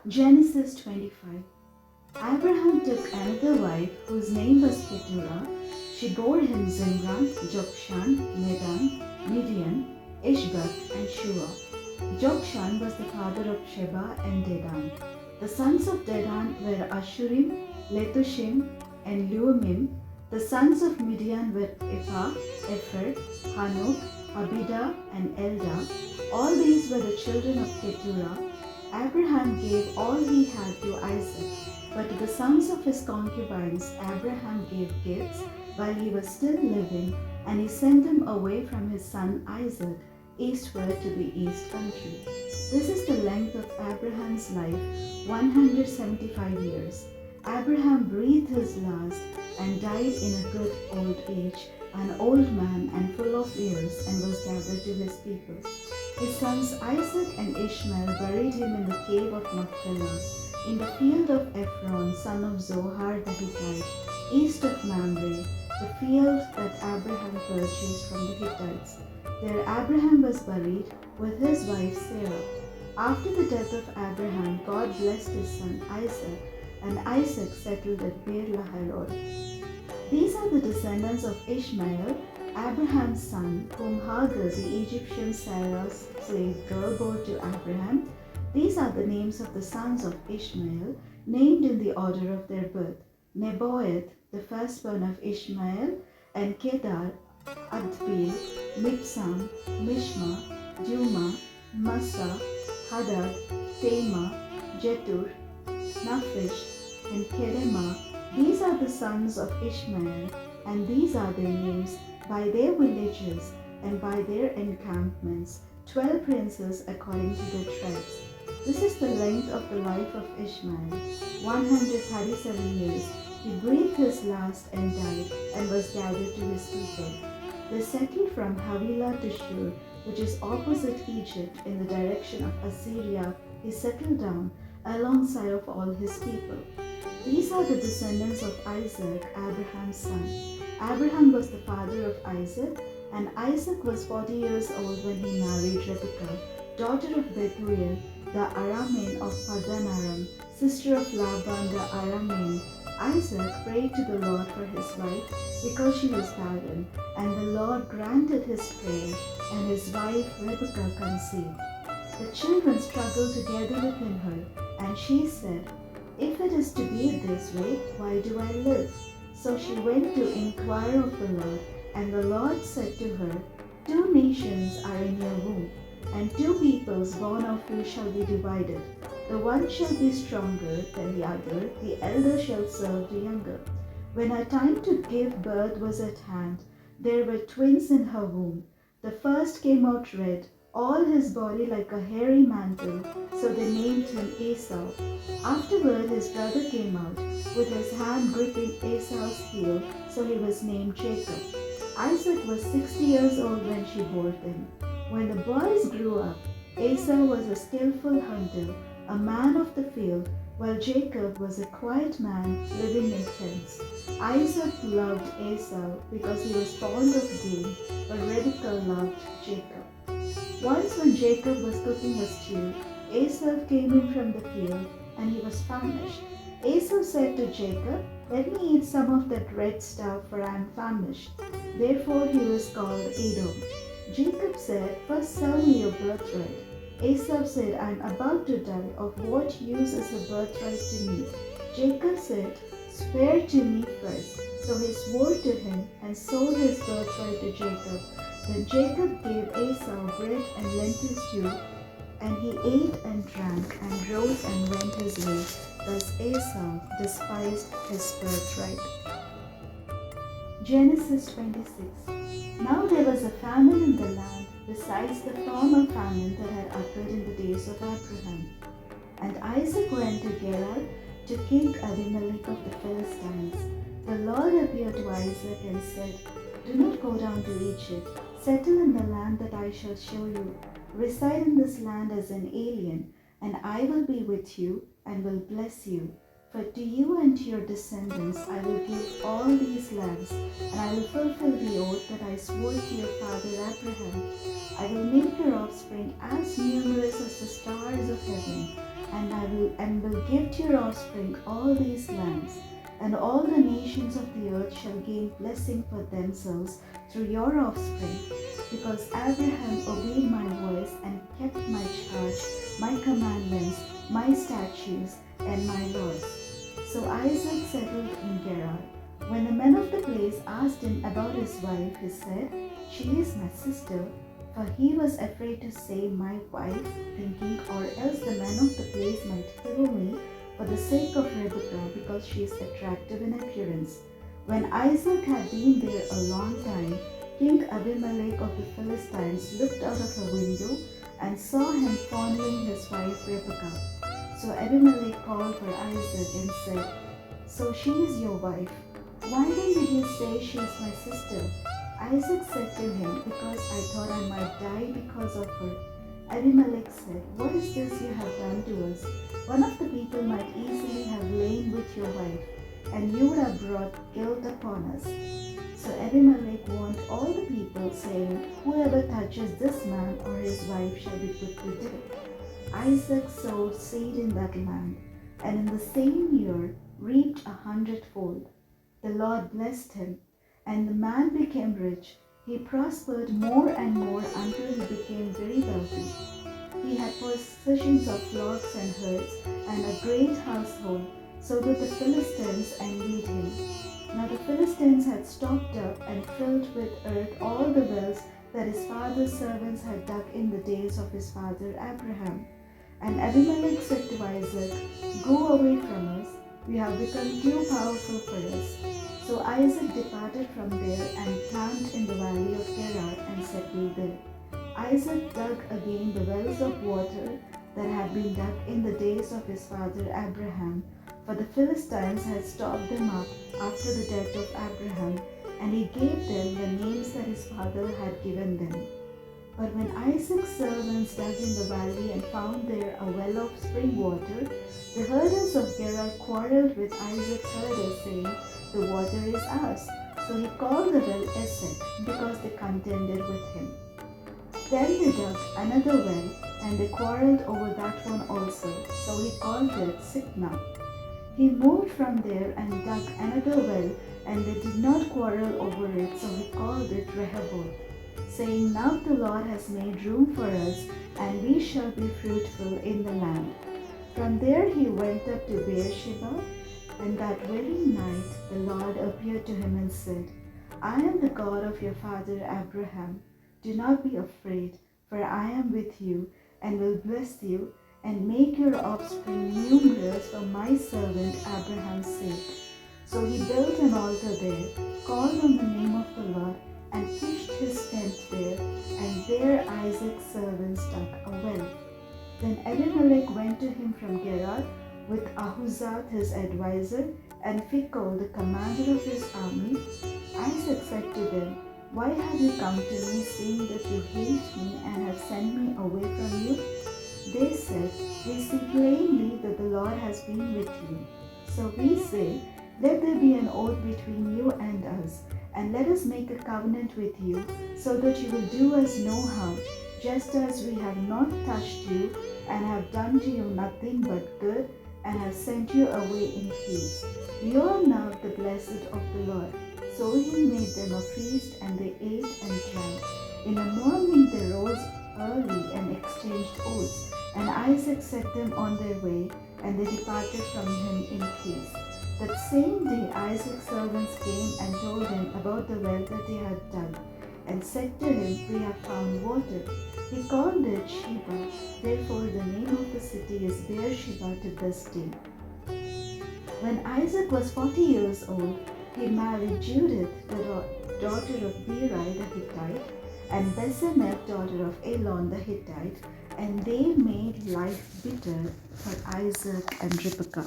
Genesis 25. Abraham took another wife whose name was Keturah. She bore him Zimran, Jokshan, Medan, Midian, Ishbak, and Shua. Jokshan was the father of Sheba and Dedan. The sons of Dedan were Ashurim, Letushim, and Luamim. The sons of Midian were Ephah, Epher, Hanok, Abidah, and Eldah. All these were the children of Keturah. Abraham gave all he had to Isaac, but to the sons of his concubines Abraham gave gifts while he was still living, and he sent them away from his son Isaac eastward to the east country. This is the length of Abraham's life, 175 years. Abraham breathed his last and died in a good old age, an old man and full of years, and was gathered to his people. His sons Isaac and Ishmael buried him in the cave of Machpelah, in the field of Ephron, son of Zohar the Hittite, east of Mamre, the field that Abraham purchased from the Hittites. There Abraham was buried with his wife Sarah. After the death of Abraham, God blessed his son Isaac, and Isaac settled at Beer-lahai-roi. These are the descendants of Ishmael, Abraham's son, whom Hagar, the Egyptian Sarah's slave girl, bore to Abraham. These are the names of the sons of Ishmael, named in the order of their birth: Nebaioth, the firstborn of Ishmael, and Kedar, Adbeel, Mibsam, Mishma, Duma, Massa, Hadad, Tema, Jetur, Naphish, and Kedemah. These are the sons of Ishmael, and these are their names by their villages and by their encampments, 12 princes according to their tribes. This is the length of the life of Ishmael, 137 years. He breathed his last and died, and was gathered to his people. They settled from Havilah to Shur, which is opposite Egypt in the direction of Assyria. He settled down alongside of all his people. These are the descendants of Isaac, Abraham's son. Abraham was the father of Isaac, and Isaac was 40 years old when he married Rebekah, daughter of Bethuel, the Aramean of Paddan Aram, sister of Laban the Aramean. Isaac prayed to the Lord for his wife because she was barren, and the Lord granted his prayer, and his wife Rebekah conceived. The children struggled together within her, and she said, "If it is to be this way, why do I live?" So she went to inquire of the Lord, and the Lord said to her, "Two nations are in your womb, and two peoples born of you shall be divided. The one shall be stronger than the other, the elder shall serve the younger." When her time to give birth was at hand, there were twins in her womb. The first came out red, all his body like a hairy mantle, so they named him Esau. Afterward his brother came out, with his hand gripping Esau's heel, so he was named Jacob. Isaac was 60 years old when she bore them. When the boys grew up, Esau was a skillful hunter, a man of the field, while Jacob was a quiet man living in tents. Isaac loved Esau because he was fond of game, but Rebekah loved Jacob. Once when Jacob was cooking a stew, Esau came in from the field, and he was famished. Esau said to Jacob, "Let me eat some of that red stuff, for I am famished." Therefore he was called Edom. Jacob said, "First sell me your birthright." Esau said, "I am about to die. Of what use is a birthright to me?" Jacob said, "Swear to me first." So he swore to him and sold his birthright to Jacob. Then Jacob gave Esau bread and lentil stew, and he ate and drank and rose and went his way. Thus Esau despised his birthright. Genesis 26. Now there was a famine in the land, besides the former famine that had occurred in the days of Abraham. And Isaac went to Gerar to King Abimelech of the Philistines. The Lord appeared to Isaac and said, "Do not go down to Egypt. Settle in the land that I shall show you. Reside in this land as an alien, and I will be with you and will bless you. For to you and to your descendants I will give all these lands, and I will fulfill the oath that I swore to your father Abraham. I will make your offspring as numerous as the stars of heaven, and I will and will give to your offspring all these lands, and all the nations of the earth shall gain blessing for themselves through your offspring, because Abraham obeyed my voice and kept my charge, my commandments, my statutes, and my laws. So Isaac settled in Gerar. When the men of the place asked him about his wife, he said, "She is my sister." For he was afraid to say my wife, thinking, or else the men of the place might kill me for the sake of Rebekah, because she is attractive in appearance. When Isaac had been there a long time, King Abimelech of the Philistines looked out of a window and saw him fondling his wife Rebekah. So Abimelech called for Isaac and said, "So she is your wife. Why then did you say she is my sister?" Isaac said to him, "Because I thought I might die because of her." Abimelech said, "What is this you have done to us? One of the people might easily have lain with your wife, and you would have brought guilt upon us." So Abimelech warned all the people, saying, "Whoever touches this man or his wife shall be put to death." Isaac sowed seed in that land, and in the same year reaped 100-fold. The Lord blessed him, and the man became rich. He prospered more and more until he became very wealthy. He had possessions of flocks and herds, and a great household, so that the Philistines envied him. Now the Philistines had stopped up and filled with earth all the wells that his father's servants had dug in the days of his father Abraham. And Abimelech said to Isaac, "Go away from us, we have become too powerful for us." So Isaac departed from there and camped in the valley of Gerar and settled there. Isaac dug again the wells of water that had been dug in the days of his father Abraham, for the Philistines had stopped them up after the death of Abraham, and he gave them the names that his father had given them. But when Isaac's servants dug in the valley and found there a well of spring water, the herders of Gerar quarreled with Isaac's herders, saying, "The water is ours." So he called the well Esek, because they contended with him. Then they dug another well, and they quarreled over that one also. So he called it Sitnah. He moved from there and dug another well, and they did not quarrel over it. So he called it Rehoboth, saying, "Now the Lord has made room for us, and we shall be fruitful in the land." From there he went up to Beersheba, and that very night the Lord appeared to him and said, "I am the God of your father Abraham. Do not be afraid, for I am with you, and will bless you, and make your offspring numerous for my servant Abraham's sake." So he built an altar there, called on the name of the Lord, and pitched his tent there, and there Isaac's servants dug a well. Then Abimelech went to him from Gerar with Ahuzzath his advisor, and Phicol the commander of his army. Isaac said to them, "Why have you come to me, seeing that you hate me and have sent me away from you?" They said, "We see plainly that the Lord has been with you. So we say, let there be an oath between you and us, and let us make a covenant with you, so that you will do us no harm, just as we have not touched you, and have done to you nothing but good, and have sent you away in peace. You are now the blessed of the Lord." So he made them a feast, and they ate and drank. In the morning they rose early and exchanged oaths, and Isaac set them on their way, and they departed from him in peace. That same day Isaac's servants came and told him about the well that they had dug, and said to him, "We have found water." He called it Sheba. Therefore the name of the city is Beersheba to this day. When Isaac was 40 years old, he married Judith, the daughter of Beeri the Hittite, and Besemeth, daughter of Elon the Hittite, and they made life bitter for Isaac and Rebekah.